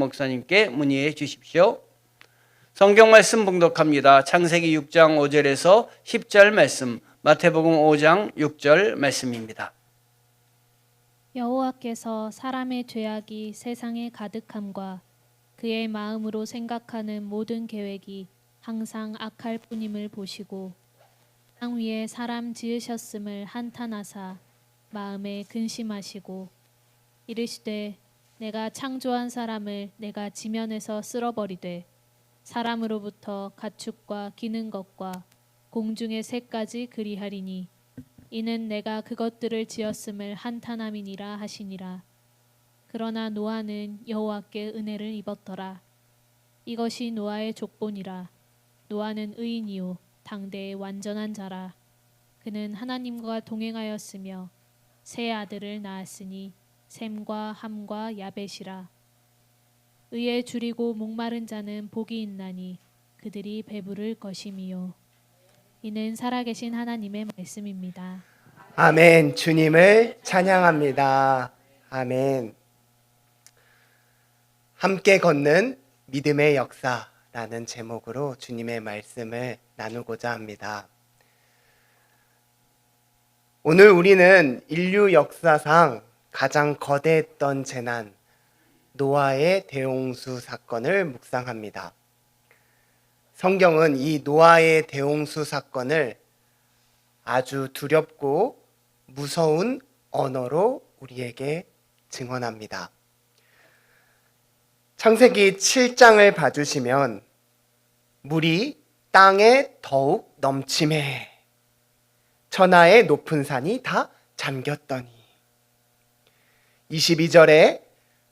목사님께 문의해 주십시오. 성경 말씀 봉독합니다. 창세기 6장 5절에서 10절 말씀, 마태복음 5장 6절 말씀입니다. 여호와께서 사람의 죄악이 세상에 가득함과 그의 마음으로 생각하는 모든 계획이 항상 악할 뿐임을 보시고 땅 위에 사람 지으셨음을 한탄하사 마음에 근심하시고 이르시되 내가 창조한 사람을 내가 지면에서 쓸어버리되 사람으로부터 가축과 기는 것과 공중의 새까지 그리하리니 이는 내가 그것들을 지었음을 한탄함이니라 하시니라. 그러나 노아는 여호와께 은혜를 입었더라. 이것이 노아의 족본이라. 노아는 의인이요 당대의 완전한 자라. 그는 하나님과 동행하였으며 세 아들을 낳았으니 셈과 함과 야벳이라. 의에 줄이고 목마른 자는 복이 있나니 그들이 배부를 것임이요. 이는 살아계신 하나님의 말씀입니다. 아멘. 주님을 찬양합니다. 아멘. 함께 걷는 믿음의 역사라는 제목으로 주님의 말씀을 나누고자 합니다. 오늘 우리는 인류 역사상 가장 거대했던 재난, 노아의 대홍수 사건을 묵상합니다. 성경은 이 노아의 대홍수 사건을 아주 두렵고 무서운 언어로 우리에게 증언합니다. 창세기 7장을 봐주시면 물이 땅에 더욱 넘침해 천하의 높은 산이 다 잠겼더니 22절에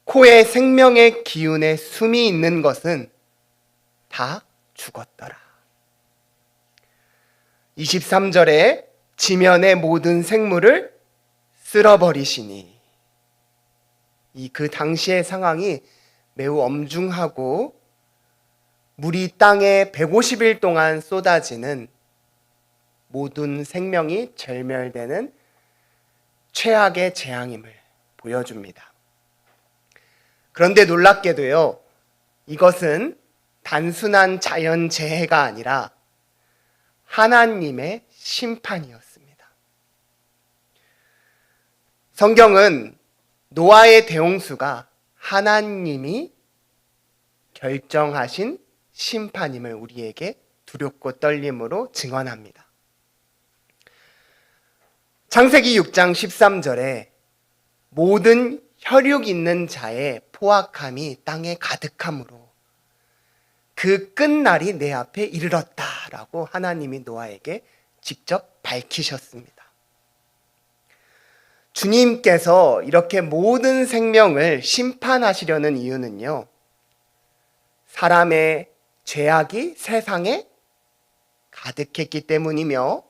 코에 생명의 기운에 숨이 있는 것은 다 죽었더라. 23절에 지면의 모든 생물을 쓸어버리시니 그 당시의 상황이 매우 엄중하고 물이 땅에 150일 동안 쏟아지는 모든 생명이 절멸되는 최악의 재앙임을 보여줍니다. 그런데 놀랍게도요, 이것은 단순한 자연재해가 아니라 하나님의 심판이었습니다. 성경은 노아의 대홍수가 하나님이 결정하신 심판임을 우리에게 두렵고 떨림으로 증언합니다. 창세기 6장 13절에 모든 혈육 있는 자의 포악함이 땅에 가득함으로 그 끝날이 내 앞에 이르렀다라고 하나님이 노아에게 직접 밝히셨습니다. 주님께서 이렇게 모든 생명을 심판하시려는 이유는요, 사람의 죄악이 세상에 가득했기 때문이며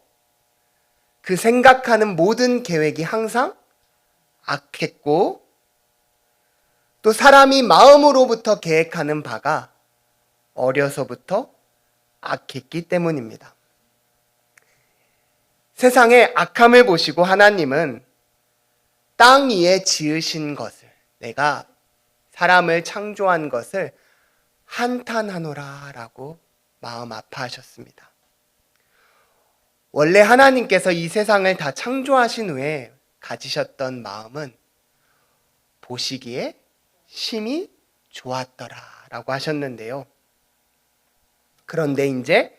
그 생각하는 모든 계획이 항상 악했고 또 사람이 마음으로부터 계획하는 바가 어려서부터 악했기 때문입니다. 세상의 악함을 보시고 하나님은 땅 위에 지으신 것을, 내가 사람을 창조한 것을 한탄하노라 라고 마음 아파하셨습니다. 원래 하나님께서 이 세상을 다 창조하신 후에 가지셨던 마음은 보시기에 심히 좋았더라 라고 하셨는데요. 그런데 이제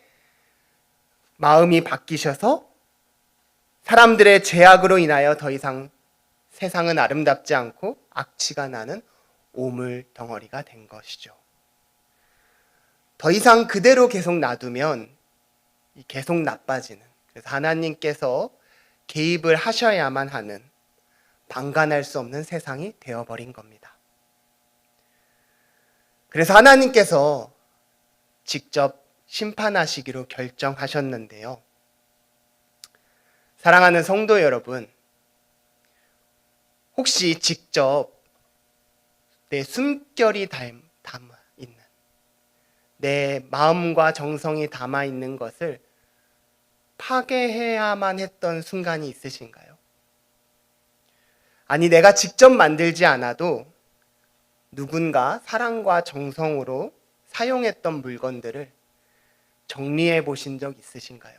마음이 바뀌셔서 사람들의 죄악으로 인하여 더 이상 세상은 아름답지 않고 악취가 나는 오물 덩어리가 된 것이죠. 더 이상 그대로 계속 놔두면 계속 나빠지는, 그래서 하나님께서 개입을 하셔야만 하는 방관할 수 없는 세상이 되어버린 겁니다. 그래서 하나님께서 직접 심판하시기로 결정하셨는데요. 사랑하는 성도 여러분, 혹시 직접 내 숨결이 담아 있는, 내 마음과 정성이 담아 있는 것을 파괴해야만 했던 순간이 있으신가요? 아니, 내가 직접 만들지 않아도 누군가 사랑과 정성으로 사용했던 물건들을 정리해 보신 적 있으신가요?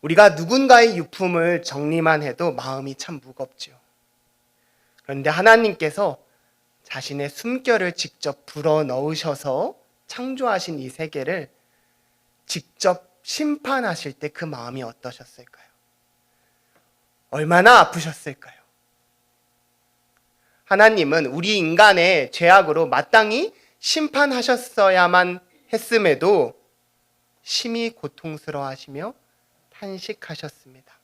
우리가 누군가의 유품을 정리만 해도 마음이 참 무겁죠. 그런데 하나님께서 자신의 숨결을 직접 불어넣으셔서 창조하신 이 세계를 직접 심판하실 때 그 마음이 어떠셨을까요? 얼마나 아프셨을까요? 하나님은 우리 인간의 죄악으로 마땅히 심판하셨어야만 했음에도 심히 고통스러워하시며 탄식하셨습니다.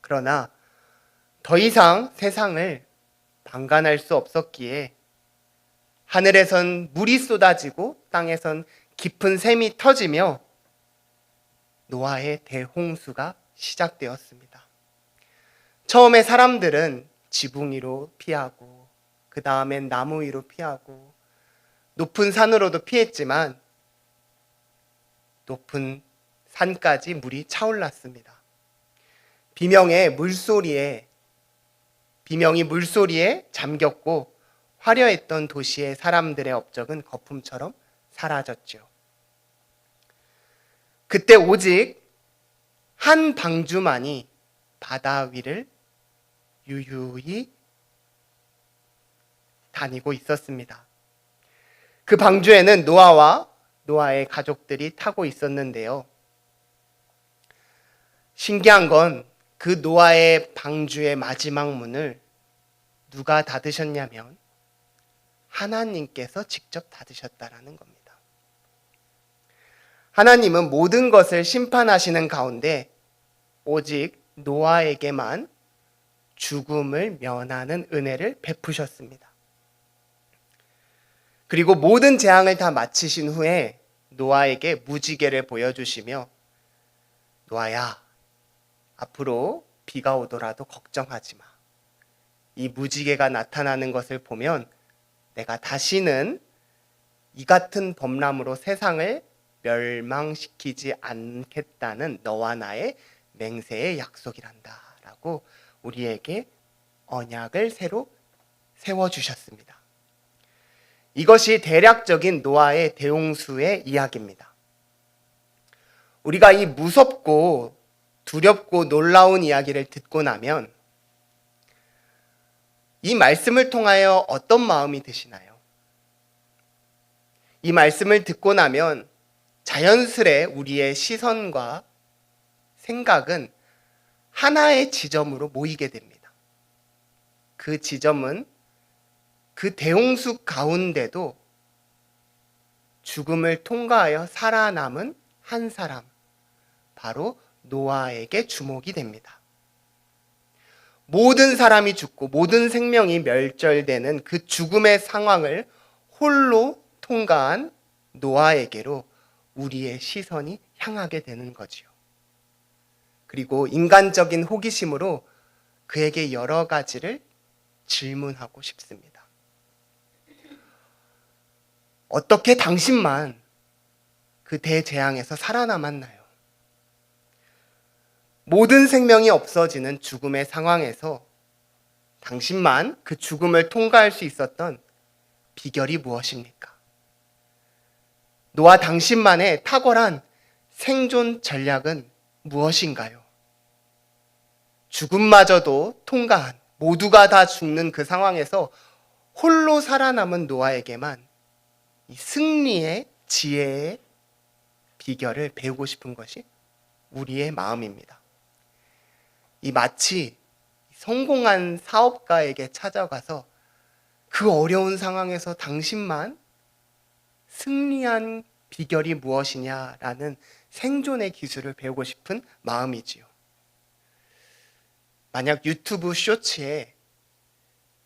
그러나 더 이상 세상을 방관할 수 없었기에 하늘에선 물이 쏟아지고 땅에선 깊은 샘이 터지며 노아의 대홍수가 시작되었습니다. 처음에 사람들은 지붕 위로 피하고 그 다음엔 나무 위로 피하고 높은 산으로도 피했지만 높은 산까지 물이 차올랐습니다. 비명이 물소리에 잠겼고 화려했던 도시의 사람들의 업적은 거품처럼 사라졌죠. 그때 오직 한 방주만이 바다 위를 유유히 다니고 있었습니다. 그 방주에는 노아와 노아의 가족들이 타고 있었는데요. 신기한 건 그 노아의 방주의 마지막 문을 누가 닫으셨냐면 하나님께서 직접 닫으셨다라는 겁니다. 하나님은 모든 것을 심판하시는 가운데 오직 노아에게만 죽음을 면하는 은혜를 베푸셨습니다. 그리고 모든 재앙을 다 마치신 후에 노아에게 무지개를 보여주시며 노아야, 앞으로 비가 오더라도 걱정하지 마. 이 무지개가 나타나는 것을 보면 내가 다시는 이 같은 범람으로 세상을 멸망시키지 않겠다는 너와 나의 맹세의 약속이란다 라고 우리에게 언약을 새로 세워주셨습니다. 이것이 대략적인 노아의 대홍수의 이야기입니다. 우리가 이 무섭고 두렵고 놀라운 이야기를 듣고 나면 이 말씀을 통하여 어떤 마음이 드시나요? 이 말씀을 듣고 나면 자연스레 우리의 시선과 생각은 하나의 지점으로 모이게 됩니다. 그 지점은 그 대홍수 가운데도 죽음을 통과하여 살아남은 한 사람, 바로 노아에게 주목이 됩니다. 모든 사람이 죽고 모든 생명이 멸절되는 그 죽음의 상황을 홀로 통과한 노아에게로 우리의 시선이 향하게 되는 거지요. 그리고 인간적인 호기심으로 그에게 여러 가지를 질문하고 싶습니다. 어떻게 당신만 그 대재앙에서 살아남았나요? 모든 생명이 없어지는 죽음의 상황에서 당신만 그 죽음을 통과할 수 있었던 비결이 무엇입니까? 노아 당신만의 탁월한 생존 전략은 무엇인가요? 죽음마저도 통과한, 모두가 다 죽는 그 상황에서 홀로 살아남은 노아에게만 이 승리의 지혜의 비결을 배우고 싶은 것이 우리의 마음입니다. 이 마치 성공한 사업가에게 찾아가서 그 어려운 상황에서 당신만 승리한 비결이 무엇이냐라는 생존의 기술을 배우고 싶은 마음이지요. 만약 유튜브 쇼츠에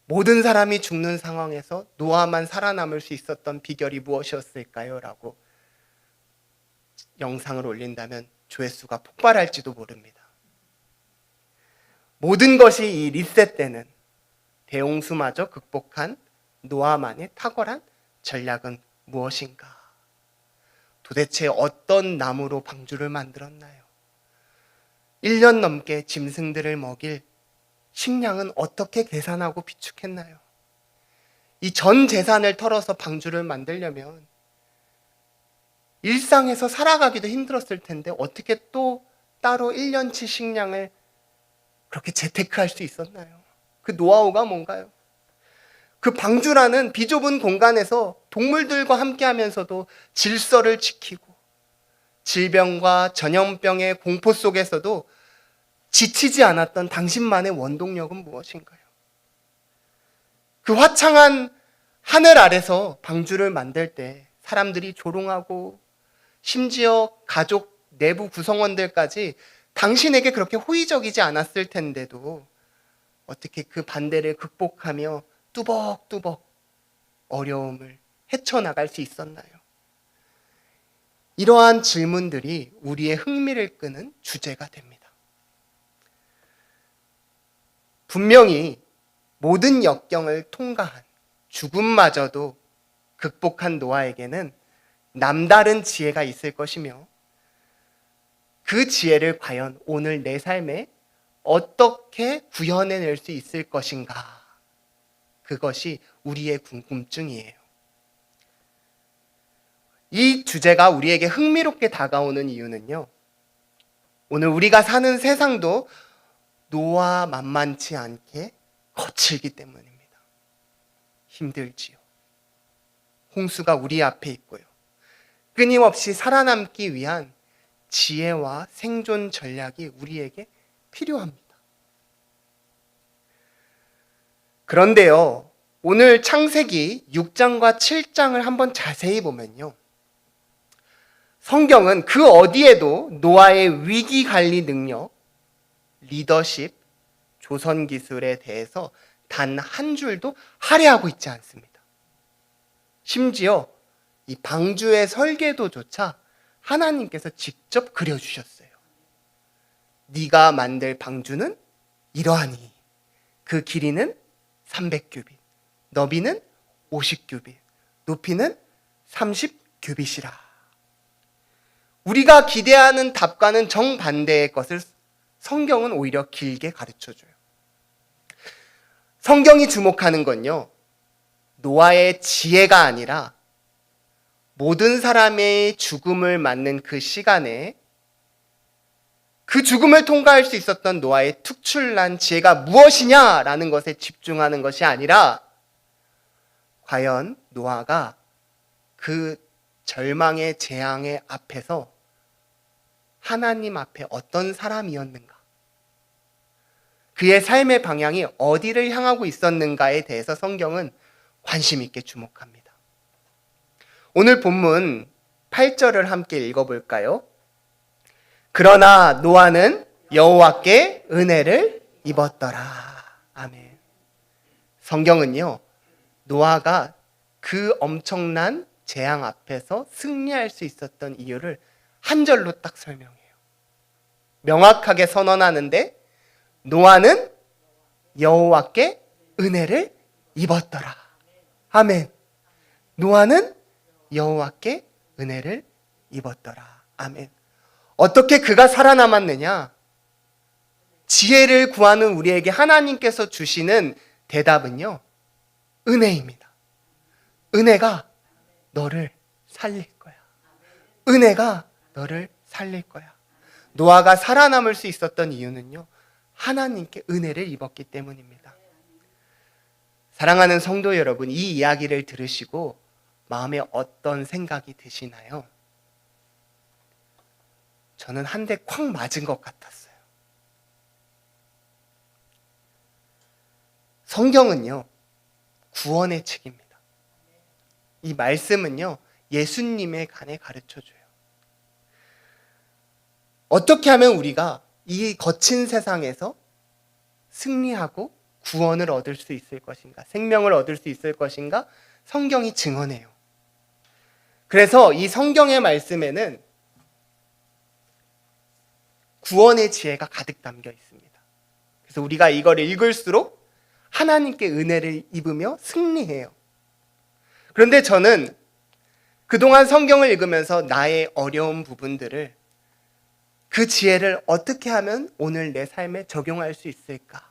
모든 사람이 죽는 상황에서 노아만 살아남을 수 있었던 비결이 무엇이었을까요? 라고 영상을 올린다면 조회수가 폭발할지도 모릅니다. 모든 것이 이 리셋되는 대홍수마저 극복한 노아만의 탁월한 전략은 무엇인가? 도대체 어떤 나무로 방주를 만들었나요? 1년 넘게 짐승들을 먹일 식량은 어떻게 계산하고 비축했나요? 이 전 재산을 털어서 방주를 만들려면 일상에서 살아가기도 힘들었을 텐데 어떻게 또 따로 1년치 식량을 그렇게 재테크할 수 있었나요? 그 노하우가 뭔가요? 그 방주라는 비좁은 공간에서 동물들과 함께 하면서도 질서를 지키고 질병과 전염병의 공포 속에서도 지치지 않았던 당신만의 원동력은 무엇인가요? 그 화창한 하늘 아래서 방주를 만들 때 사람들이 조롱하고 심지어 가족 내부 구성원들까지 당신에게 그렇게 호의적이지 않았을 텐데도 어떻게 그 반대를 극복하며 뚜벅뚜벅 어려움을 헤쳐나갈 수 있었나요? 이러한 질문들이 우리의 흥미를 끄는 주제가 됩니다. 분명히 모든 역경을 통과한 죽음마저도 극복한 노아에게는 남다른 지혜가 있을 것이며 그 지혜를 과연 오늘 내 삶에 어떻게 구현해낼 수 있을 것인가? 그것이 우리의 궁금증이에요. 이 주제가 우리에게 흥미롭게 다가오는 이유는요, 오늘 우리가 사는 세상도 노아 만만치 않게 거칠기 때문입니다. 힘들지요. 홍수가 우리 앞에 있고요. 끊임없이 살아남기 위한 지혜와 생존 전략이 우리에게 필요합니다. 그런데요, 오늘 창세기 6장과 7장을 한번 자세히 보면요, 성경은 그 어디에도 노아의 위기 관리 능력, 리더십, 조선 기술에 대해서 단 한 줄도 할애하고 있지 않습니다. 심지어 이 방주의 설계도조차 하나님께서 직접 그려주셨어요. 네가 만들 방주는 이러하니 그 길이는 300규빗, 너비는 50규빗, 높이는 30규빗이라. 우리가 기대하는 답과는 정반대의 것을 성경은 오히려 길게 가르쳐줘요. 성경이 주목하는 건요, 노아의 지혜가 아니라 모든 사람의 죽음을 맞는 그 시간에 그 죽음을 통과할 수 있었던 노아의 특출난 지혜가 무엇이냐라는 것에 집중하는 것이 아니라 과연 노아가 그 절망의 재앙의 앞에서 하나님 앞에 어떤 사람이었는가, 그의 삶의 방향이 어디를 향하고 있었는가에 대해서 성경은 관심 있게 주목합니다. 오늘 본문 8절을 함께 읽어볼까요? 그러나 노아는 여호와께 은혜를 입었더라. 아멘. 성경은요, 노아가 그 엄청난 재앙 앞에서 승리할 수 있었던 이유를 한 절로 딱 설명해요. 명확하게 선언하는데, 노아는 여호와께 은혜를 입었더라. 아멘. 노아는 여호와께 은혜를 입었더라. 아멘. 어떻게 그가 살아남았느냐? 지혜를 구하는 우리에게 하나님께서 주시는 대답은요, 은혜입니다. 은혜가 너를 살릴 거야. 은혜가 너를 살릴 거야. 노아가 살아남을 수 있었던 이유는요, 하나님께 은혜를 입었기 때문입니다. 사랑하는 성도 여러분, 이 이야기를 들으시고 마음에 어떤 생각이 드시나요? 저는 한 대 콱 맞은 것 같았어요. 성경은요, 구원의 책입니다. 이 말씀은요, 예수님의 간에 가르쳐줘요. 어떻게 하면 우리가 이 거친 세상에서 승리하고 구원을 얻을 수 있을 것인가, 생명을 얻을 수 있을 것인가, 성경이 증언해요. 그래서 이 성경의 말씀에는 구원의 지혜가 가득 담겨 있습니다. 그래서 우리가 이걸 읽을수록 하나님께 은혜를 입으며 승리해요. 그런데 저는 그동안 성경을 읽으면서 나의 어려운 부분들을, 그 지혜를 어떻게 하면 오늘 내 삶에 적용할 수 있을까?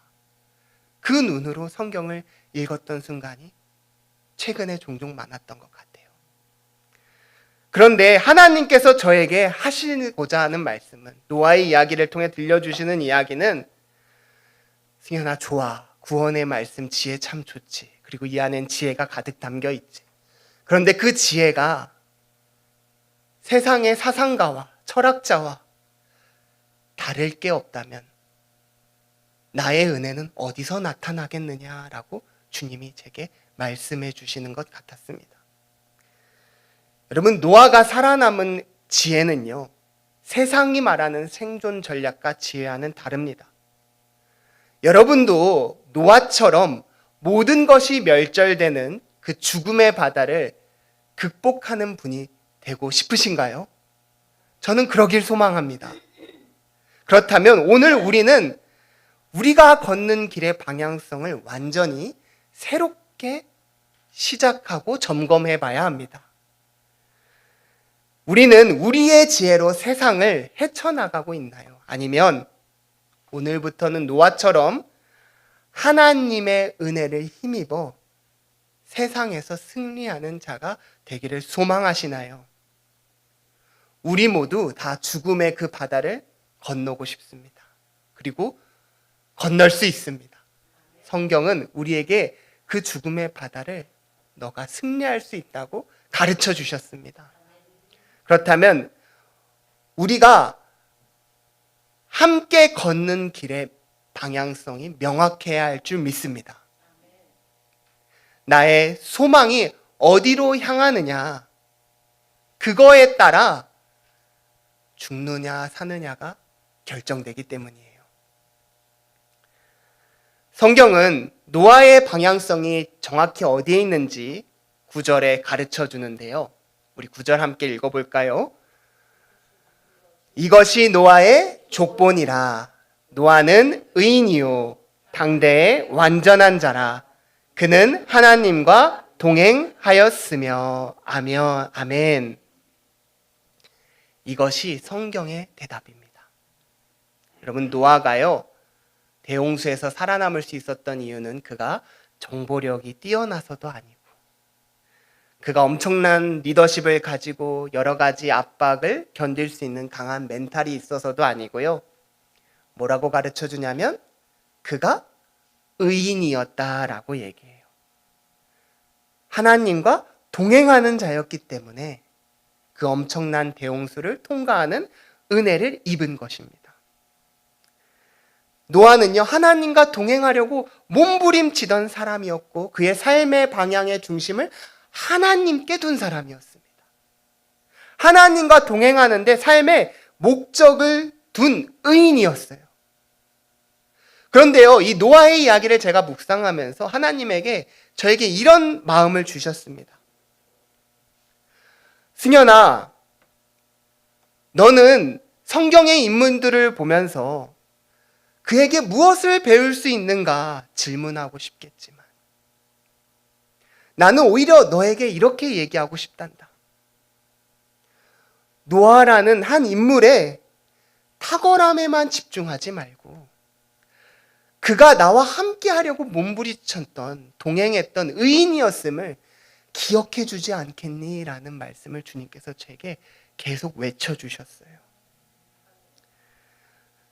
그 눈으로 성경을 읽었던 순간이 최근에 종종 많았던 것 같아요. 그런데 하나님께서 저에게 하시고자 하는 말씀은, 노아의 이야기를 통해 들려주시는 이야기는, 승현아 좋아, 구원의 말씀 지혜 참 좋지, 그리고 이 안엔 지혜가 가득 담겨 있지. 그런데 그 지혜가 세상의 사상가와 철학자와 다를 게 없다면 나의 은혜는 어디서 나타나겠느냐라고 주님이 제게 말씀해 주시는 것 같았습니다. 여러분, 노아가 살아남은 지혜는요, 세상이 말하는 생존 전략과 지혜와는 다릅니다. 여러분도 노아처럼 모든 것이 멸절되는 그 죽음의 바다를 극복하는 분이 되고 싶으신가요? 저는 그러길 소망합니다. 그렇다면 오늘 우리는 우리가 걷는 길의 방향성을 완전히 새롭게 시작하고 점검해 봐야 합니다. 우리는 우리의 지혜로 세상을 헤쳐나가고 있나요? 아니면 오늘부터는 노아처럼 하나님의 은혜를 힘입어 세상에서 승리하는 자가 되기를 소망하시나요? 우리 모두 다 죽음의 그 바다를 건너고 싶습니다. 그리고 건널 수 있습니다. 성경은 우리에게 그 죽음의 바다를 너가 승리할 수 있다고 가르쳐 주셨습니다. 그렇다면 우리가 함께 걷는 길의 방향성이 명확해야 할 줄 믿습니다. 나의 소망이 어디로 향하느냐, 그거에 따라 죽느냐 사느냐가 결정되기 때문이에요. 성경은 노아의 방향성이 정확히 어디에 있는지 9절에 가르쳐 주는데요. 우리 9절 함께 읽어볼까요? 이것이 노아의 족본이라. 노아는 의인이요 당대의 완전한 자라. 그는 하나님과 동행하였으며. 아멘. 이것이 성경의 대답입니다. 여러분, 노아가요, 대홍수에서 살아남을 수 있었던 이유는 그가 정보력이 뛰어나서도 아니고, 그가 엄청난 리더십을 가지고 여러 가지 압박을 견딜 수 있는 강한 멘탈이 있어서도 아니고요. 뭐라고 가르쳐 주냐면 그가 의인이었다라고 얘기해요. 하나님과 동행하는 자였기 때문에 그 엄청난 대홍수를 통과하는 은혜를 입은 것입니다. 노아는요, 하나님과 동행하려고 몸부림치던 사람이었고 그의 삶의 방향의 중심을 하나님께 둔 사람이었습니다. 하나님과 동행하는데 삶의 목적을 둔 의인이었어요. 그런데요, 이 노아의 이야기를 제가 묵상하면서 하나님에게 저에게 이런 마음을 주셨습니다. 승현아, 너는 성경의 인물들을 보면서 그에게 무엇을 배울 수 있는가 질문하고 싶겠지만 나는 오히려 너에게 이렇게 얘기하고 싶단다. 노아라는 한 인물의 탁월함에만 집중하지 말고 그가 나와 함께 하려고 몸부림쳤던, 동행했던 의인이었음을 기억해 주지 않겠니? 라는 말씀을 주님께서 제게 계속 외쳐주셨어요.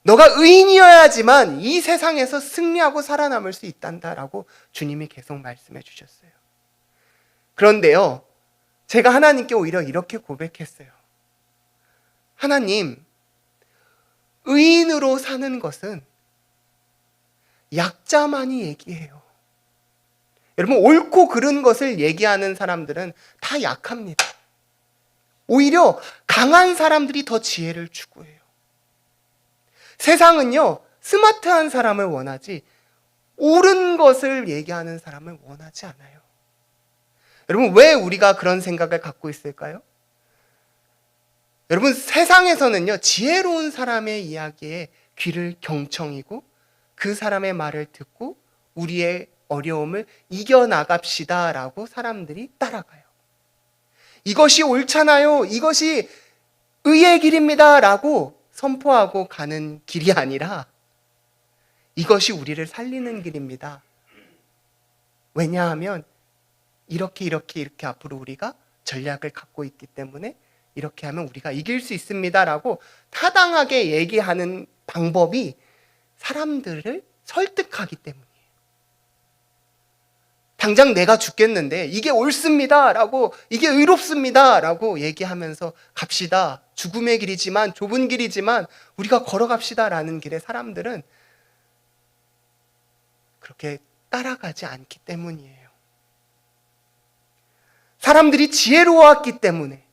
너가 의인이어야지만 이 세상에서 승리하고 살아남을 수 있단다라고 주님이 계속 말씀해 주셨어요. 그런데요, 제가 하나님께 오히려 이렇게 고백했어요. 하나님, 의인으로 사는 것은 약자만이 얘기해요. 여러분, 옳고 그른 것을 얘기하는 사람들은 다 약합니다. 오히려 강한 사람들이 더 지혜를 추구해요. 세상은요, 스마트한 사람을 원하지 옳은 것을 얘기하는 사람을 원하지 않아요. 여러분, 왜 우리가 그런 생각을 갖고 있을까요? 여러분, 세상에서는요, 지혜로운 사람의 이야기에 귀를 경청이고 그 사람의 말을 듣고 우리의 어려움을 이겨나갑시다 라고 사람들이 따라가요. 이것이 옳잖아요, 이것이 의의 길입니다 라고 선포하고 가는 길이 아니라 이것이 우리를 살리는 길입니다. 왜냐하면 이렇게 앞으로 우리가 전략을 갖고 있기 때문에 이렇게 하면 우리가 이길 수 있습니다라고 타당하게 얘기하는 방법이 사람들을 설득하기 때문이에요. 당장 내가 죽겠는데 이게 옳습니다라고, 이게 의롭습니다라고 얘기하면서 갑시다. 죽음의 길이지만, 좁은 길이지만 우리가 걸어갑시다라는 길에 사람들은 그렇게 따라가지 않기 때문이에요. 사람들이 지혜로웠기 때문에,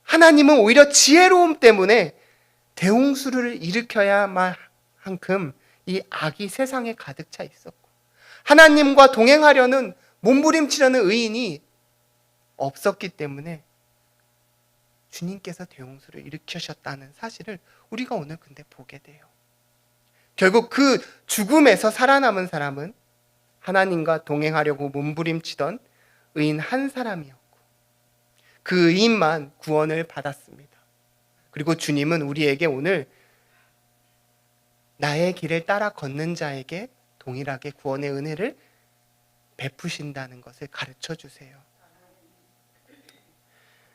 하나님은 오히려 지혜로움 때문에 대홍수를 일으켜야만 한큼 이 악이 세상에 가득 차 있었고, 하나님과 동행하려는, 몸부림치려는 의인이 없었기 때문에 주님께서 대홍수를 일으키셨다는 사실을 우리가 오늘 근데 보게 돼요. 결국 그 죽음에서 살아남은 사람은 하나님과 동행하려고 몸부림치던 의인 한 사람이었고, 그 의인만 구원을 받았습니다. 그리고 주님은 우리에게 오늘 나의 길을 따라 걷는 자에게 동일하게 구원의 은혜를 베푸신다는 것을 가르쳐 주세요.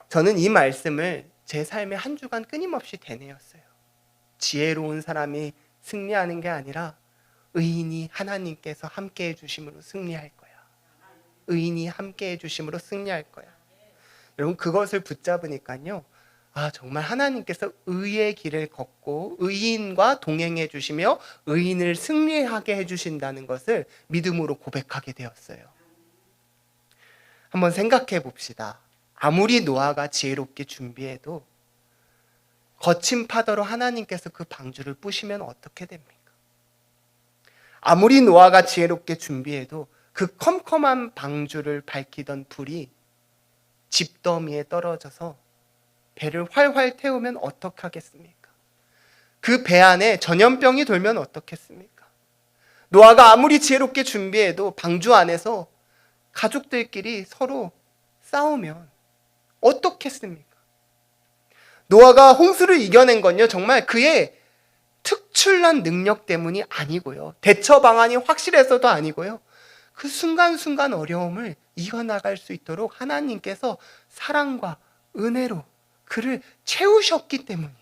저는 이 말씀을 제 삶의 한 주간 끊임없이 되뇌었어요. 지혜로운 사람이 승리하는 게 아니라 의인이 하나님께서 함께해 주심으로 승리할 거야. 의인이 함께해 주심으로 승리할 거야. 여러분, 그것을 붙잡으니까요, 정말 하나님께서 의의 길을 걷고 의인과 동행해 주시며 의인을 승리하게 해주신다는 것을 믿음으로 고백하게 되었어요. 한번 생각해 봅시다. 아무리 노아가 지혜롭게 준비해도 거친 파도로 하나님께서 그 방주를 부시면 어떻게 됩니까? 아무리 노아가 지혜롭게 준비해도 그 컴컴한 방주를 밝히던 불이 집더미에 떨어져서 배를 활활 태우면 어떡하겠습니까? 그 배 안에 전염병이 돌면 어떻겠습니까? 노아가 아무리 지혜롭게 준비해도 방주 안에서 가족들끼리 서로 싸우면 어떻겠습니까? 노아가 홍수를 이겨낸 건요, 정말 그의 특출난 능력 때문이 아니고요, 대처 방안이 확실해서도 아니고요, 그 순간순간 어려움을 이겨나갈 수 있도록 하나님께서 사랑과 은혜로 그를 채우셨기 때문이에요.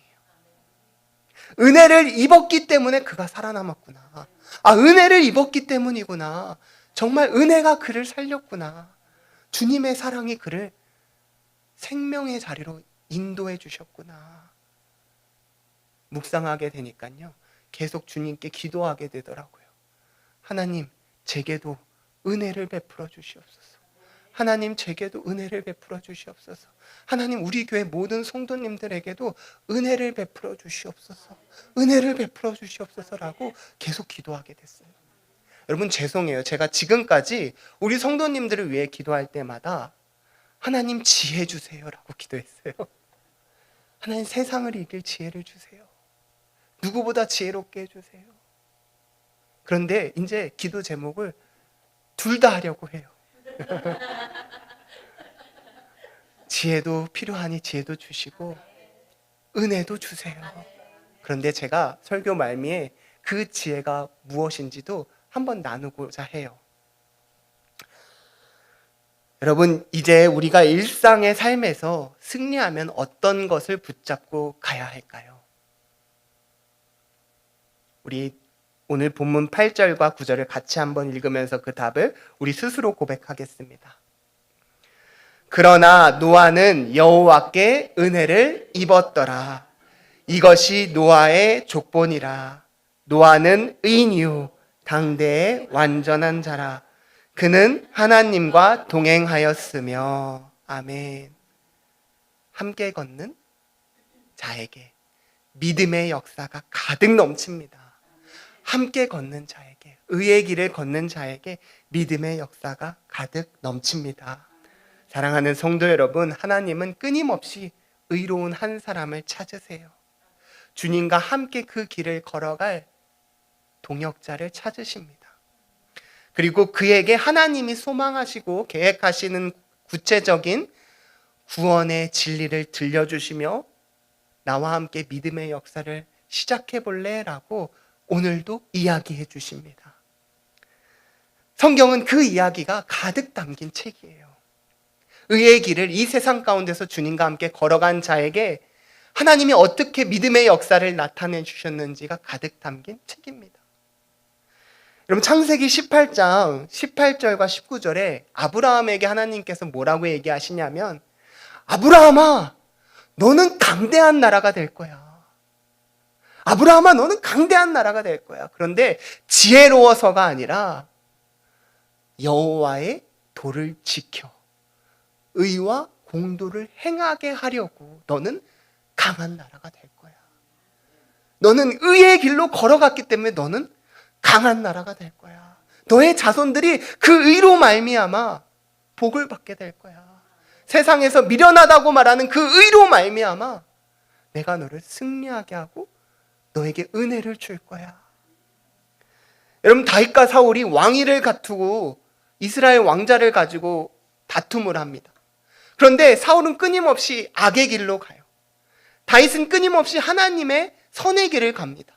은혜를 입었기 때문에 그가 살아남았구나. 은혜를 입었기 때문이구나. 정말 은혜가 그를 살렸구나. 주님의 사랑이 그를 생명의 자리로 인도해 주셨구나. 묵상하게 되니까요, 계속 주님께 기도하게 되더라고요. 하나님, 제게도 은혜를 베풀어 주시옵소서. 하나님, 제게도 은혜를 베풀어 주시옵소서. 하나님, 우리 교회 모든 성도님들에게도 은혜를 베풀어 주시옵소서. 은혜를 베풀어 주시옵소서라고 계속 기도하게 됐어요. 여러분, 죄송해요. 제가 지금까지 우리 성도님들을 위해 기도할 때마다 하나님, 지혜 주세요라고 기도했어요. 하나님, 세상을 이길 지혜를 주세요. 누구보다 지혜롭게 해주세요. 그런데 이제 기도 제목을 둘 다 하려고 해요. 지혜도 필요하니 지혜도 주시고 은혜도 주세요. 그런데 제가 설교 말미에 그 지혜가 무엇인지도 한번 나누고자 해요. 여러분, 이제 우리가 일상의 삶에서 승리하면 어떤 것을 붙잡고 가야 할까요? 우리 오늘 본문 8절과 9절을 같이 한번 읽으면서 그 답을 우리 스스로 고백하겠습니다. 그러나 노아는 여호와께 은혜를 입었더라. 이것이 노아의 족본이라. 노아는 의인이요 당대의 완전한 자라. 그는 하나님과 동행하였으며. 아멘. 함께 걷는 자에게 믿음의 역사가 가득 넘칩니다. 함께 걷는 자에게, 의의 길을 걷는 자에게 믿음의 역사가 가득 넘칩니다. 사랑하는 성도 여러분, 하나님은 끊임없이 의로운 한 사람을 찾으세요. 주님과 함께 그 길을 걸어갈 동역자를 찾으십니다. 그리고 그에게 하나님이 소망하시고 계획하시는 구체적인 구원의 진리를 들려주시며 나와 함께 믿음의 역사를 시작해 볼래? 라고 오늘도 이야기해 주십니다. 성경은 그 이야기가 가득 담긴 책이에요. 의의 길을 이 세상 가운데서 주님과 함께 걸어간 자에게 하나님이 어떻게 믿음의 역사를 나타내 주셨는지가 가득 담긴 책입니다. 여러분, 창세기 18장 18절과 19절에 아브라함에게 하나님께서 뭐라고 얘기하시냐면, 아브라함아, 너는 강대한 나라가 될 거야. 아브라함아, 너는 강대한 나라가 될 거야. 그런데 지혜로워서가 아니라 여호와의 도를 지켜 의와 공도를 행하게 하려고 너는 강한 나라가 될 거야. 너는 의의 길로 걸어갔기 때문에 너는 강한 나라가 될 거야. 너의 자손들이 그 의로 말미암아 복을 받게 될 거야. 세상에서 미련하다고 말하는 그 의로 말미암아 내가 너를 승리하게 하고 너에게 은혜를 줄 거야. 여러분, 다윗과 사울이 왕위를 다투고 이스라엘 왕자를 가지고 다툼을 합니다. 그런데 사울은 끊임없이 악의 길로 가요. 다윗은 끊임없이 하나님의 선의 길을 갑니다.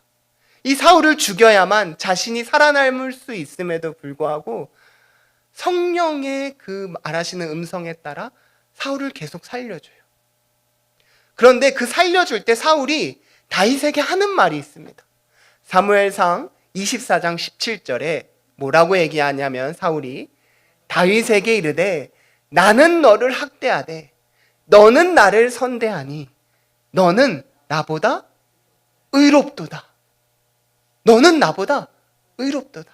이 사울을 죽여야만 자신이 살아남을 수 있음에도 불구하고 성령의 그 말하시는 음성에 따라 사울을 계속 살려줘요. 그런데 그 살려줄 때 사울이 다윗에게 하는 말이 있습니다. 사무엘상 24장 17절에 뭐라고 얘기하냐면, 사울이 다윗에게 이르되 나는 너를 학대하되 너는 나를 선대하니 너는 나보다 의롭도다. 너는 나보다 의롭도다.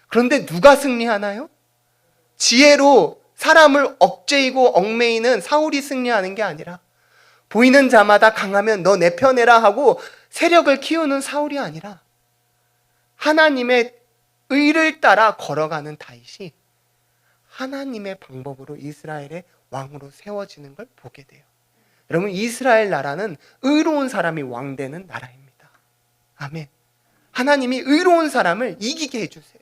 그런데 누가 승리하나요? 지혜로 사람을 억제이고 얽매이는 사울이 승리하는 게 아니라, 보이는 자마다 강하면 너 내 편해라 하고 세력을 키우는 사울이 아니라 하나님의 의를 따라 걸어가는 다윗이 하나님의 방법으로 이스라엘의 왕으로 세워지는 걸 보게 돼요. 여러분, 이스라엘 나라는 의로운 사람이 왕되는 나라입니다. 아멘. 하나님이 의로운 사람을 이기게 해주세요.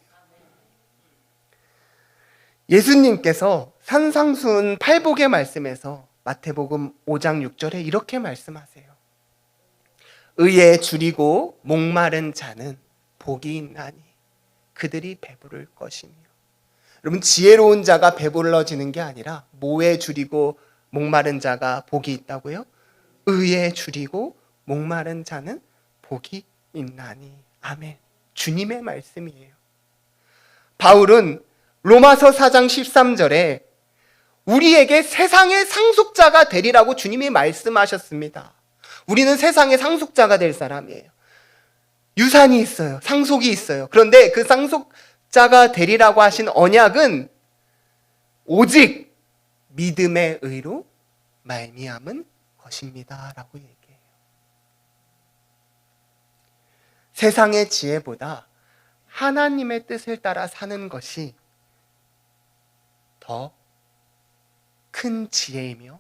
예수님께서 산상수훈 팔복의 말씀에서 마태복음 5장 6절에 이렇게 말씀하세요. 의에 줄이고 목마른 자는 복이 있나니 그들이 배부를 것이며. 여러분, 지혜로운 자가 배불러지는 게 아니라 뭐에 줄이고 목마른 자가 복이 있다고요? 의에 줄이고 목마른 자는 복이 있나니. 아멘. 주님의 말씀이에요. 바울은 로마서 4장 13절에 우리에게 세상의 상속자가 되리라고 주님이 말씀하셨습니다. 우리는 세상의 상속자가 될 사람이에요. 유산이 있어요. 상속이 있어요. 그런데 그 상속자가 되리라고 하신 언약은 오직 믿음의 의로 말미암은 것입니다 라고 얘기해요. 세상의 지혜보다 하나님의 뜻을 따라 사는 것이 더 큰 지혜이며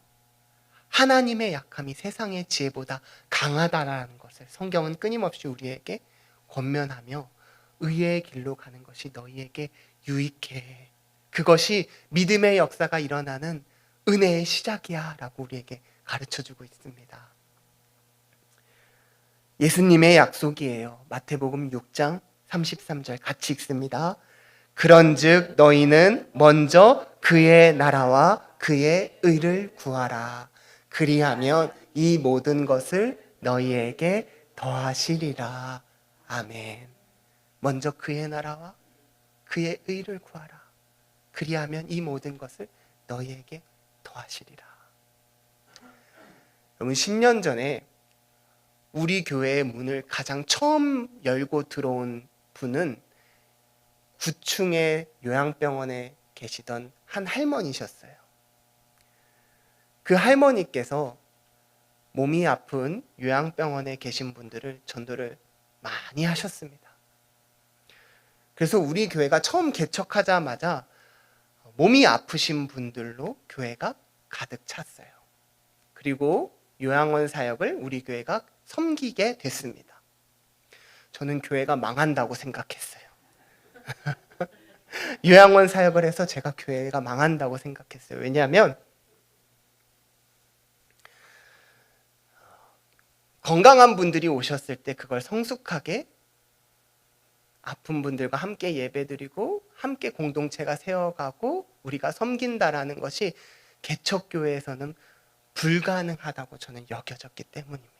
하나님의 약함이 세상의 지혜보다 강하다라는 것을 성경은 끊임없이 우리에게 권면하며 의의 길로 가는 것이 너희에게 유익해. 그것이 믿음의 역사가 일어나는 은혜의 시작이야 라고 우리에게 가르쳐주고 있습니다. 예수님의 약속이에요. 마태복음 6장 33절 같이 읽습니다. 그런즉 너희는 먼저 그의 나라와 그의 의를 구하라. 그리하면 이 모든 것을 너희에게 더하시리라. 아멘. 먼저 그의 나라와 그의 의를 구하라. 그리하면 이 모든 것을 너희에게 더하시리라. 여러분, 10년 전에 우리 교회의 문을 가장 처음 열고 들어온 분은 9층의 요양병원에 계시던 한 할머니셨어요. 그 할머니께서 몸이 아픈 요양병원에 계신 분들을 전도를 많이 하셨습니다. 그래서 우리 교회가 처음 개척하자마자 몸이 아프신 분들로 교회가 가득 찼어요. 그리고 요양원 사역을 우리 교회가 섬기게 됐습니다. 저는 교회가 망한다고 생각했어요. 요양원 사역을 해서 제가 교회가 망한다고 생각했어요. 왜냐하면 건강한 분들이 오셨을 때 그걸 성숙하게 아픈 분들과 함께 예배드리고 함께 공동체가 세워가고 우리가 섬긴다라는 것이 개척교회에서는 불가능하다고 저는 여겨졌기 때문입니다.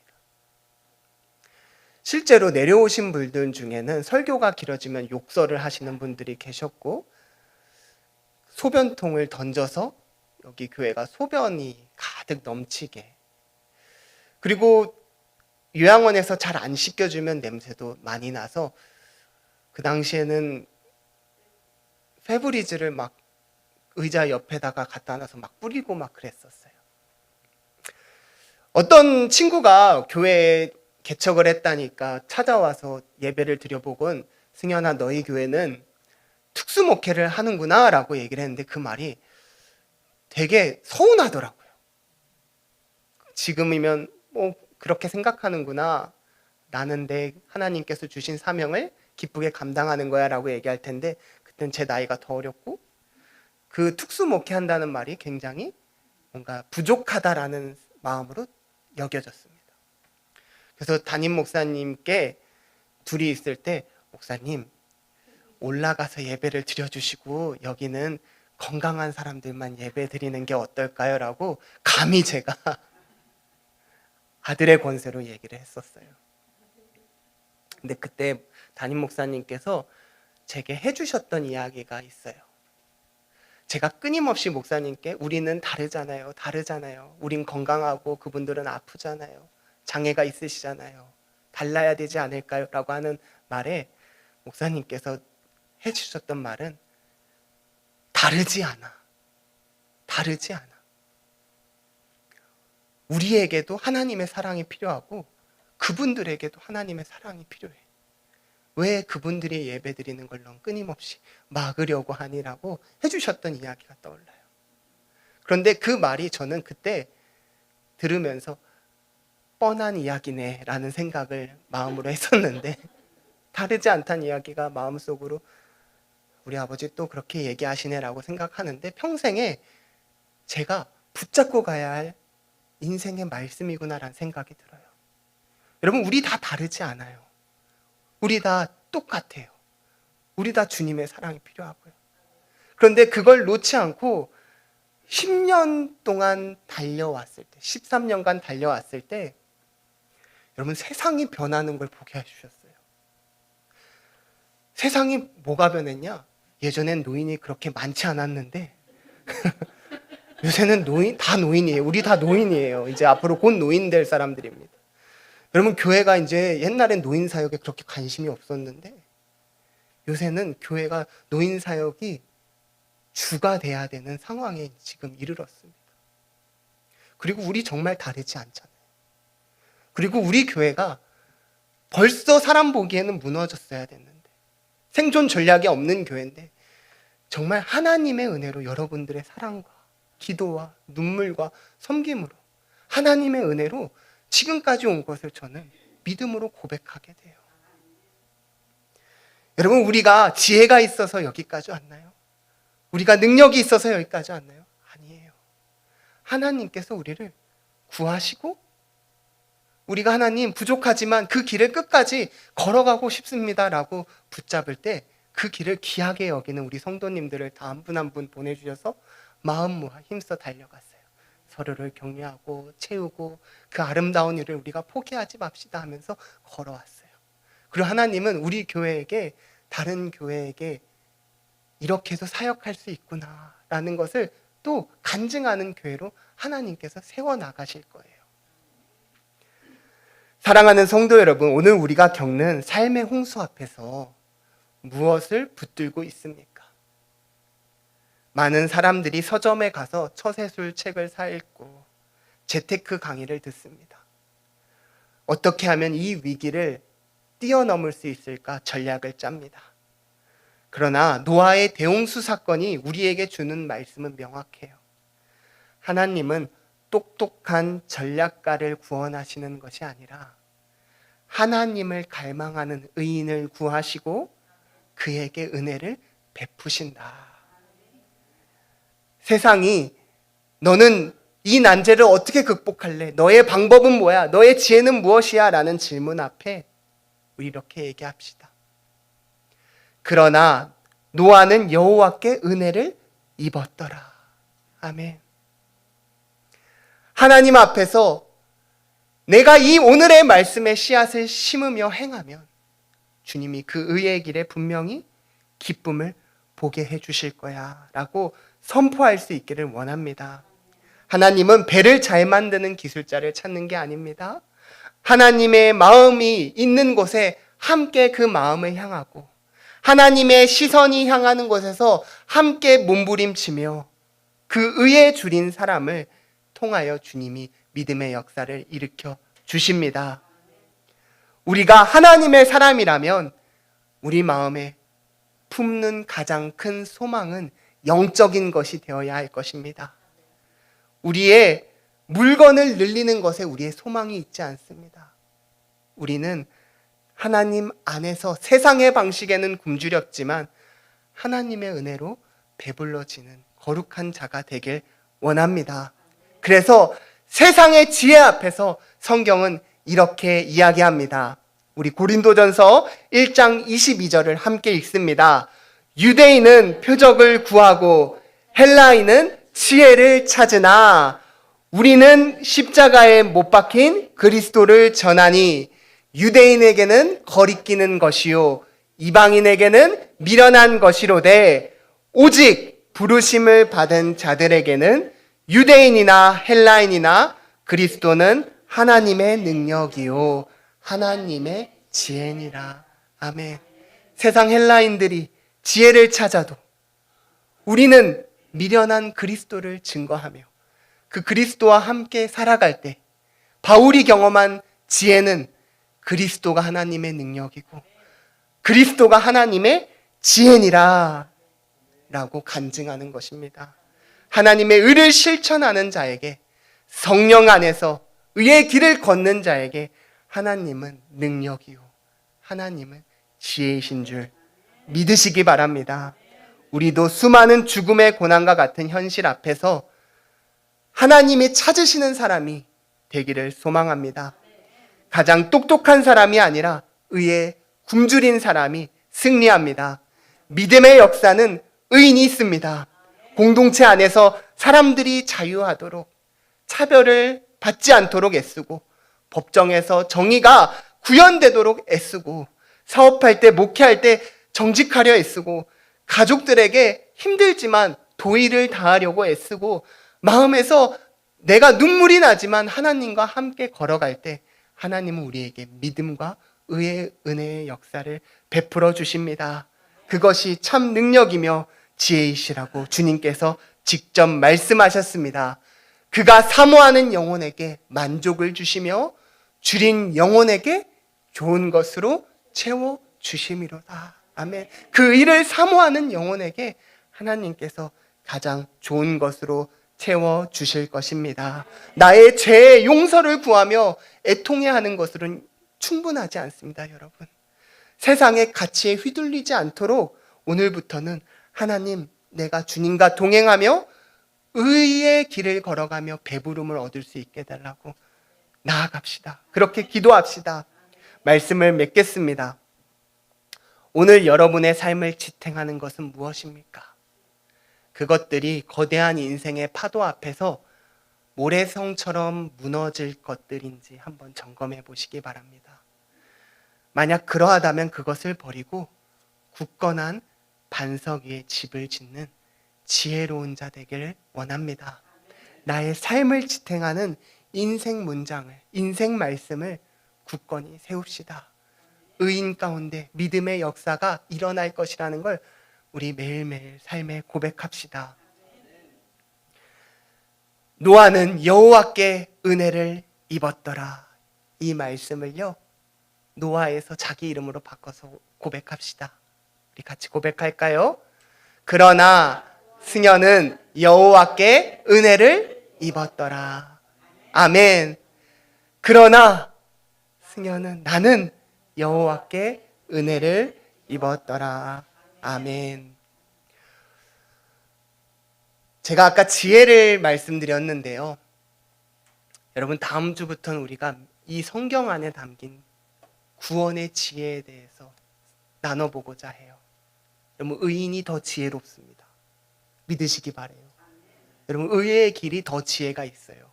실제로 내려오신 분들 중에는 설교가 길어지면 욕설을 하시는 분들이 계셨고, 소변통을 던져서 여기 교회가 소변이 가득 넘치게, 그리고 요양원에서 잘 안 씻겨주면 냄새도 많이 나서 그 당시에는 페브리즈를 막 의자 옆에다가 갖다 놔서 막 뿌리고 막 그랬었어요. 어떤 친구가 교회에 개척을 했다니까 찾아와서 예배를 드려보곤, 승현아 너희 교회는 특수 목회를 하는구나 라고 얘기를 했는데 그 말이 되게 서운하더라고요. 지금이면 뭐 그렇게 생각하는구나, 나는 내 하나님께서 주신 사명을 기쁘게 감당하는 거야 라고 얘기할 텐데, 그땐 제 나이가 더 어렸고 그 특수 목회한다는 말이 굉장히 뭔가 부족하다라는 마음으로 여겨졌습니다. 그래서 담임 목사님께 둘이 있을 때, 목사님 올라가서 예배를 드려주시고 여기는 건강한 사람들만 예배 드리는 게 어떨까요? 라고 감히 제가 아들의 권세로 얘기를 했었어요. 근데 그때 담임 목사님께서 제게 해주셨던 이야기가 있어요. 제가 끊임없이 목사님께 우리는 다르잖아요. 우린 건강하고 그분들은 아프잖아요. 장애가 있으시잖아요. 달라야 되지 않을까요? 라고 하는 말에 목사님께서 해주셨던 말은 다르지 않아. 우리에게도 하나님의 사랑이 필요하고 그분들에게도 하나님의 사랑이 필요해. 왜 그분들이 예배 드리는 걸 넌 끊임없이 막으려고 하니라고 해주셨던 이야기가 떠올라요. 그런데 그 말이 저는 그때 들으면서 뻔한 이야기네 라는 생각을 마음으로 했었는데, 다르지 않다는 이야기가 마음속으로 우리 아버지 또 그렇게 얘기하시네 라고 생각하는데, 평생에 제가 붙잡고 가야 할 인생의 말씀이구나라는 생각이 들어요. 여러분, 우리 다 다르지 않아요. 우리 다 똑같아요. 우리 다 주님의 사랑이 필요하고요. 그런데 그걸 놓지 않고 10년 동안 달려왔을 때, 13년간 달려왔을 때 여러분, 세상이 변하는 걸 보게 해주셨어요. 세상이 뭐가 변했냐? 예전엔 노인이 그렇게 많지 않았는데 요새는 다 노인이에요. 우리 다 노인이에요. 이제 앞으로 곧 노인 될 사람들입니다. 여러분, 교회가 이제 옛날엔 노인 사역에 그렇게 관심이 없었는데 요새는 교회가 노인 사역이 주가 돼야 되는 상황에 지금 이르렀습니다. 그리고 우리 정말 다르지 않잖아요. 그리고 우리 교회가 벌써 사람 보기에는 무너졌어야 됐는데, 생존 전략이 없는 교회인데 정말 하나님의 은혜로 여러분들의 사랑과 기도와 눈물과 섬김으로 하나님의 은혜로 지금까지 온 것을 저는 믿음으로 고백하게 돼요. 여러분, 우리가 지혜가 있어서 여기까지 왔나요? 우리가 능력이 있어서 여기까지 왔나요? 아니에요. 하나님께서 우리를 구하시고 우리가 하나님 부족하지만 그 길을 끝까지 걸어가고 싶습니다라고 붙잡을 때 그 길을 귀하게 여기는 우리 성도님들을 다 한 분 한 분 보내주셔서 마음 모아 힘써 달려갔어요. 서로를 격려하고 채우고 그 아름다운 일을 우리가 포기하지 맙시다 하면서 걸어왔어요. 그리고 하나님은 우리 교회에게, 다른 교회에게 이렇게도 사역할 수 있구나라는 것을 또 간증하는 교회로 하나님께서 세워나가실 거예요. 사랑하는 성도 여러분, 오늘 우리가 겪는 삶의 홍수 앞에서 무엇을 붙들고 있습니까? 많은 사람들이 서점에 가서 처세술 책을 사 읽고 재테크 강의를 듣습니다. 어떻게 하면 이 위기를 뛰어넘을 수 있을까 전략을 짭니다. 그러나 노아의 대홍수 사건이 우리에게 주는 말씀은 명확해요. 하나님은 똑똑한 전략가를 구원하시는 것이 아니라 하나님을 갈망하는 의인을 구하시고 그에게 은혜를 베푸신다. 세상이 너는 이 난제를 어떻게 극복할래? 너의 방법은 뭐야? 너의 지혜는 무엇이야? 라는 질문 앞에 우리 이렇게 얘기합시다. 그러나 노아는 여호와께 은혜를 입었더라. 아멘. 하나님 앞에서 내가 이 오늘의 말씀의 씨앗을 심으며 행하면 주님이 그 의의 길에 분명히 기쁨을 보게 해주실 거야 라고 선포할 수 있기를 원합니다. 하나님은 배를 잘 만드는 기술자를 찾는 게 아닙니다. 하나님의 마음이 있는 곳에 함께 그 마음을 향하고 하나님의 시선이 향하는 곳에서 함께 몸부림치며 그 의에 줄인 사람을 통하여 주님이 믿음의 역사를 일으켜 주십니다. 우리가 하나님의 사람이라면 우리 마음에 품는 가장 큰 소망은 영적인 것이 되어야 할 것입니다. 우리의 물건을 늘리는 것에 우리의 소망이 있지 않습니다. 우리는 하나님 안에서 세상의 방식에는 굶주렸지만 하나님의 은혜로 배불러지는 거룩한 자가 되길 원합니다. 그래서 세상의 지혜 앞에서 성경은 이렇게 이야기합니다. 우리 고린도전서 1장 22절을 함께 읽습니다. 유대인은 표적을 구하고 헬라인은 지혜를 찾으나 우리는 십자가에 못 박힌 그리스도를 전하니 유대인에게는 거리끼는 것이요 이방인에게는 미련한 것이로되 오직 부르심을 받은 자들에게는 유대인이나 헬라인이나 그리스도는 하나님의 능력이요 하나님의 지혜니라. 아멘. 세상 헬라인들이 지혜를 찾아도 우리는 미련한 그리스도를 증거하며 그 그리스도와 함께 살아갈 때 바울이 경험한 지혜는 그리스도가 하나님의 능력이고 그리스도가 하나님의 지혜니라 라고 간증하는 것입니다. 하나님의 의를 실천하는 자에게, 성령 안에서 의의 길을 걷는 자에게 하나님은 능력이요 하나님은 지혜이신 줄 믿으시기 바랍니다. 우리도 수많은 죽음의 고난과 같은 현실 앞에서 하나님이 찾으시는 사람이 되기를 소망합니다. 가장 똑똑한 사람이 아니라 의에 굶주린 사람이 승리합니다. 믿음의 역사는 의인이 있습니다. 공동체 안에서 사람들이 자유하도록, 차별을 받지 않도록 애쓰고, 법정에서 정의가 구현되도록 애쓰고, 사업할 때, 목회할 때 정직하려 애쓰고, 가족들에게 힘들지만 도의를 다하려고 애쓰고, 마음에서 내가 눈물이 나지만 하나님과 함께 걸어갈 때 하나님은 우리에게 믿음과 의의 은혜의 역사를 베풀어 주십니다. 그것이 참 능력이며 지혜이시라고 주님께서 직접 말씀하셨습니다. 그가 사모하는 영혼에게 만족을 주시며 줄인 영혼에게 좋은 것으로 채워 주심이로다. 아멘. 그 일을 사모하는 영혼에게 하나님께서 가장 좋은 것으로 채워 주실 것입니다. 나의 죄의 용서를 구하며 애통해하는 것으로는 충분하지 않습니다, 여러분. 세상의 가치에 휘둘리지 않도록 오늘부터는 하나님, 내가 주님과 동행하며 의의 길을 걸어가며 배부름을 얻을 수 있게 해달라고 나아갑시다. 그렇게 기도합시다. 말씀을 맺겠습니다. 오늘 여러분의 삶을 지탱하는 것은 무엇입니까? 그것들이 거대한 인생의 파도 앞에서 모래성처럼 무너질 것들인지 한번 점검해 보시기 바랍니다. 만약 그러하다면 그것을 버리고 굳건한 반석 위에 집을 짓는 지혜로운 자 되기를 원합니다. 나의 삶을 지탱하는 인생 문장을, 인생 말씀을 굳건히 세웁시다. 의인 가운데 믿음의 역사가 일어날 것이라는 걸 우리 매일매일 삶에 고백합시다. 노아는 여호와께 은혜를 입었더라. 이 말씀을요, 노아에서 자기 이름으로 바꿔서 고백합시다. 우리 같이 고백할까요? 그러나 승려는 여호와께 은혜를 입었더라. 아멘. 그러나 승려는, 나는 여호와께 은혜를 입었더라. 아멘. 제가 아까 지혜를 말씀드렸는데요. 여러분, 다음 주부터는 우리가 이 성경 안에 담긴 구원의 지혜에 대해서 나눠보고자 해요. 여러분, 의인이 더 지혜롭습니다. 믿으시기 바래요. 여러분, 의의 길이 더 지혜가 있어요.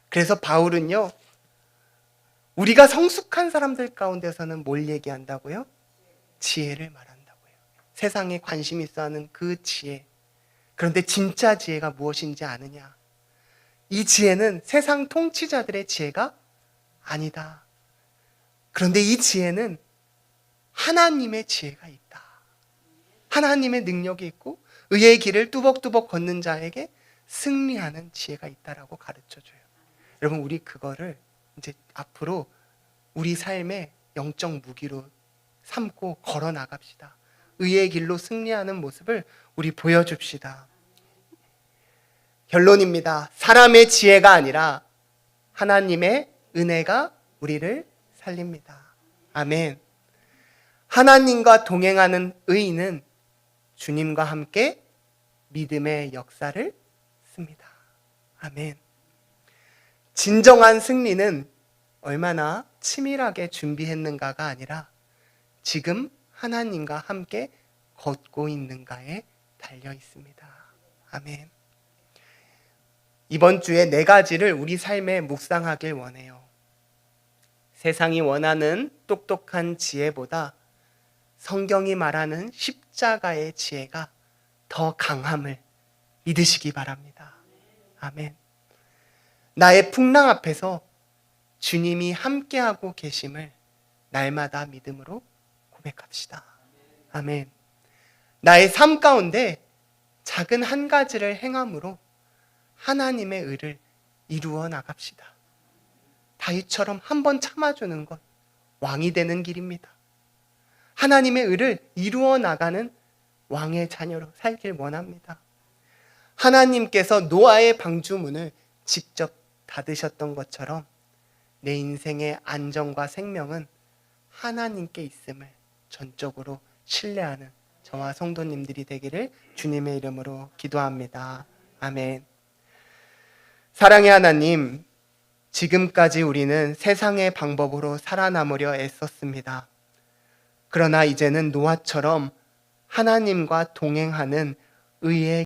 그래서 바울은요, 우리가 성숙한 사람들 가운데서는 뭘 얘기한다고요? 지혜를 말한다고요. 세상에 관심 있어 하는 그 지혜. 그런데 진짜 지혜가 무엇인지 아느냐? 이 지혜는 세상 통치자들의 지혜가 아니다. 그런데 이 지혜는 하나님의 지혜가 있다. 하나님의 능력이 있고 의의 길을 뚜벅뚜벅 걷는 자에게 승리하는 지혜가 있다라고 가르쳐줘요. 여러분, 우리 그거를 이제 앞으로 우리 삶의 영적 무기로 삼고 걸어 나갑시다. 의의 길로 승리하는 모습을 우리 보여줍시다. 결론입니다. 사람의 지혜가 아니라 하나님의 은혜가 우리를 살립니다. 아멘. 하나님과 동행하는 의인은 주님과 함께 믿음의 역사를 씁니다. 아멘. 진정한 승리는 얼마나 치밀하게 준비했는가가 아니라 지금 하나님과 함께 걷고 있는가에 달려 있습니다. 아멘. 이번 주에 4가지를 우리 삶에 묵상하길 원해요. 세상이 원하는 똑똑한 지혜보다 성경이 말하는 십자가의 지혜가 더 강함을 믿으시기 바랍니다. 아멘. 나의 풍랑 앞에서 주님이 함께하고 계심을 날마다 믿음으로 고백합시다. 아멘. 나의 삶 가운데 작은 한 가지를 행함으로 하나님의 의를 이루어 나갑시다. 다윗처럼 한번 참아주는 것 왕이 되는 길입니다. 하나님의 의를 이루어 나가는 왕의 자녀로 살길 원합니다. 하나님께서 노아의 방주문을 직접 닫으셨던 것처럼 내 인생의 안정과 생명은 하나님께 있음을 전적으로 신뢰하는 저와 성도님들이 되기를 주님의 이름으로 기도합니다. 아멘. 사랑의 하나님, 지금까지 우리는 세상의 방법으로 살아남으려 애썼습니다. 그러나 이제는 노아처럼 하나님과 동행하는 의의